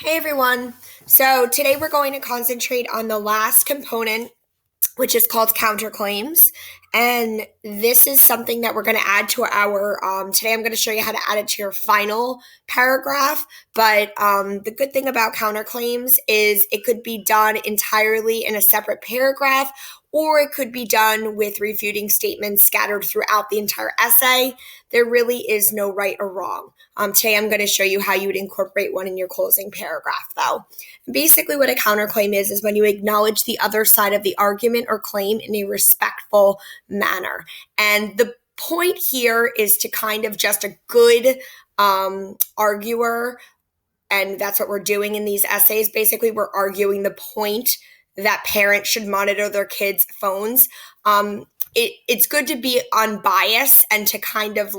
Hey everyone. So today we're going to concentrate on the last component, which is called counterclaims. And this is something that we're going to add to today I'm going to show you how to add it to your final paragraph. But the good thing about counterclaims is it could be done entirely in a separate paragraph, or it could be done with refuting statements scattered throughout the entire essay. There really is no right or wrong. Today I'm going to show you how you would incorporate one in your closing paragraph, though. Basically, what a counterclaim is when you acknowledge the other side of the argument or claim in a respectful manner. And the point here is to kind of just a good arguer, and that's what we're doing in these essays. Basically, we're arguing the point that parents should monitor their kids' phones. It's good to be unbiased and to kind of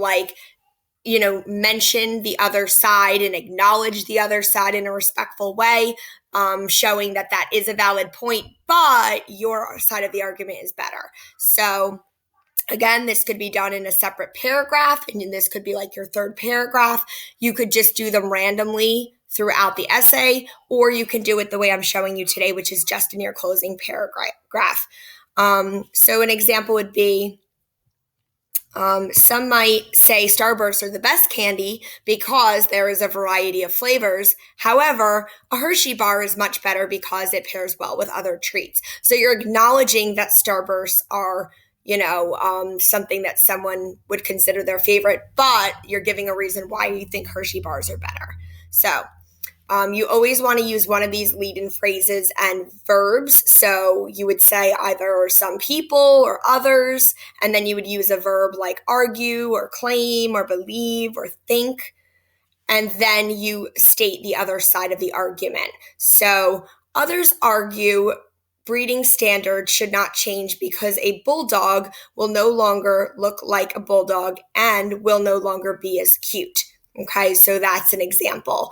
mention the other side and acknowledge the other side in a respectful way, showing that that is a valid point, but your side of the argument is better. So again, this could be done in a separate paragraph, and this could be like your third paragraph. You could just do them randomly throughout the essay, or you can do it the way I'm showing you today, which is just in your closing paragraph. So an example would be, some might say Starbursts are the best candy because there is a variety of flavors. However, a Hershey bar is much better because it pairs well with other treats. So you're acknowledging that Starbursts are, something that someone would consider their favorite, but you're giving a reason why you think Hershey bars are better. So you always want to use one of these lead-in phrases and verbs. So you would say either some people or others, and then you would use a verb like argue or claim or believe or think, and then you state the other side of the argument. So others argue breeding standards should not change because a bulldog will no longer look like a bulldog and will no longer be as cute. Okay, so that's an example,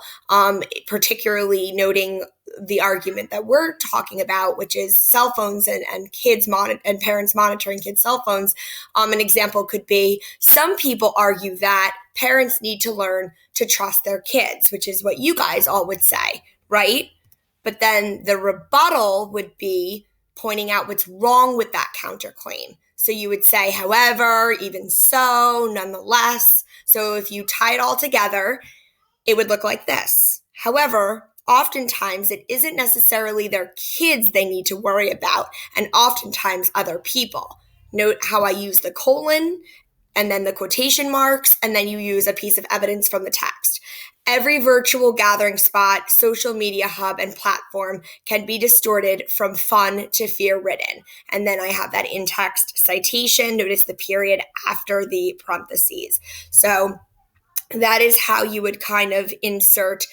particularly noting the argument that we're talking about, which is cell phones and and parents monitoring kids' cell phones. An example could be, some people argue that parents need to learn to trust their kids, which is what you guys all would say, right? But then the rebuttal would be pointing out what's wrong with that counterclaim. So you would say, however, even so, nonetheless. So if you tie it all together, it would look like this. However, oftentimes it isn't necessarily their kids they need to worry about, and oftentimes other people. Note how I use the colon and then the quotation marks, and then you use a piece of evidence from the text. Every virtual gathering spot, social media hub, and platform can be distorted from fun to fear-ridden. And then I have that in-text citation. Notice the period after the parentheses. So that is how you would kind of insert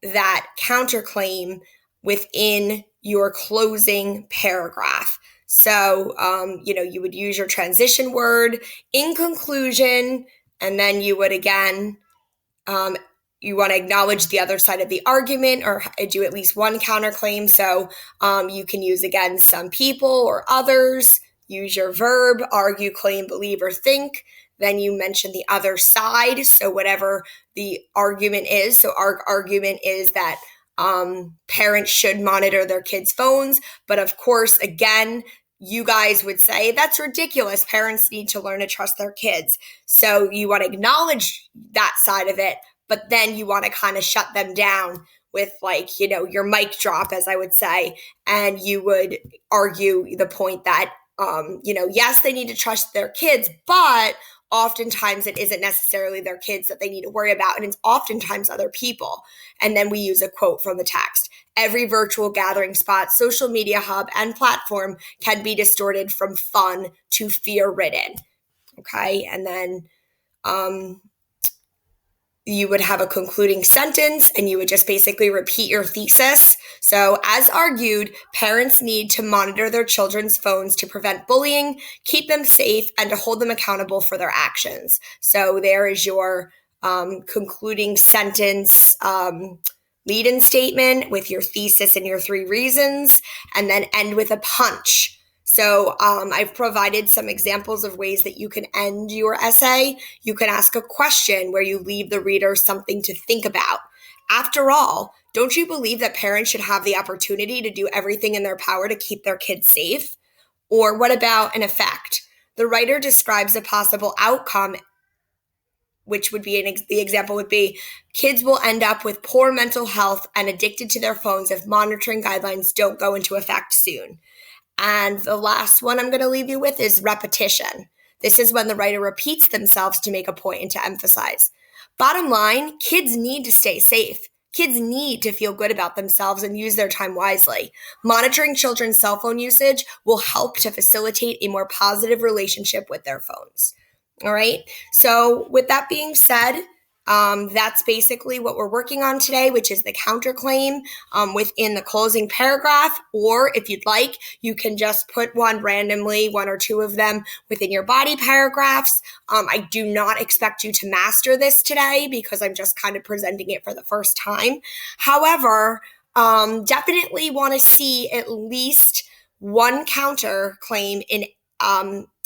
that counterclaim within your closing paragraph. So, you would use your transition word in conclusion, and then you would again, you want to acknowledge the other side of the argument or do at least one counterclaim. So you can use, again, some people or others. Use your verb, argue, claim, believe, or think. Then you mention the other side, so whatever the argument is. So our argument is that parents should monitor their kids' phones. But of course, again, you guys would say, that's ridiculous. Parents need to learn to trust their kids. So you want to acknowledge that side of it, but then you want to kind of shut them down with your mic drop, as I would say. And you would argue the point that, yes, they need to trust their kids, but oftentimes it isn't necessarily their kids that they need to worry about, and it's oftentimes other people. And then we use a quote from the text. Every virtual gathering spot, social media hub, and platform can be distorted from fun to fear-ridden. Okay, and then you would have a concluding sentence, and you would just basically repeat your thesis. So, as argued, parents need to monitor their children's phones to prevent bullying, keep them safe, and to hold them accountable for their actions. So there is your concluding sentence, lead-in statement with your thesis and your 3 reasons, and then end with a punch. So I've provided some examples of ways that you can end your essay. You can ask a question where you leave the reader something to think about. After all, don't you believe that parents should have the opportunity to do everything in their power to keep their kids safe? Or what about an effect? The writer describes a possible outcome, which would be the example would be kids will end up with poor mental health and addicted to their phones if monitoring guidelines don't go into effect soon. And the last one I'm going to leave you with is repetition. This is when the writer repeats themselves to make a point and to emphasize. Bottom line, kids need to stay safe. Kids need to feel good about themselves and use their time wisely. Monitoring children's cell phone usage will help to facilitate a more positive relationship with their phones. All right. So with that being said, that's basically what we're working on today, which is the counterclaim within the closing paragraph. Or if you'd like, you can just put one randomly, one or two of them within your body paragraphs. I do not expect you to master this today because I'm just kind of presenting it for the first time. However, definitely want to see at least one counterclaim in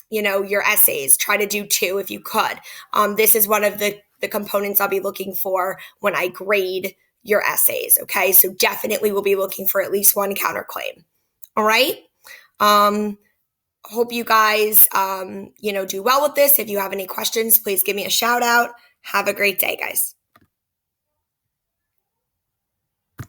your essays. Try to do two if you could. This is one of the components I'll be looking for when I grade your essays. Okay, so definitely we'll be looking for at least one counterclaim. All right. Hope you guys, do well with this. If you have any questions, please give me a shout out. Have a great day, guys.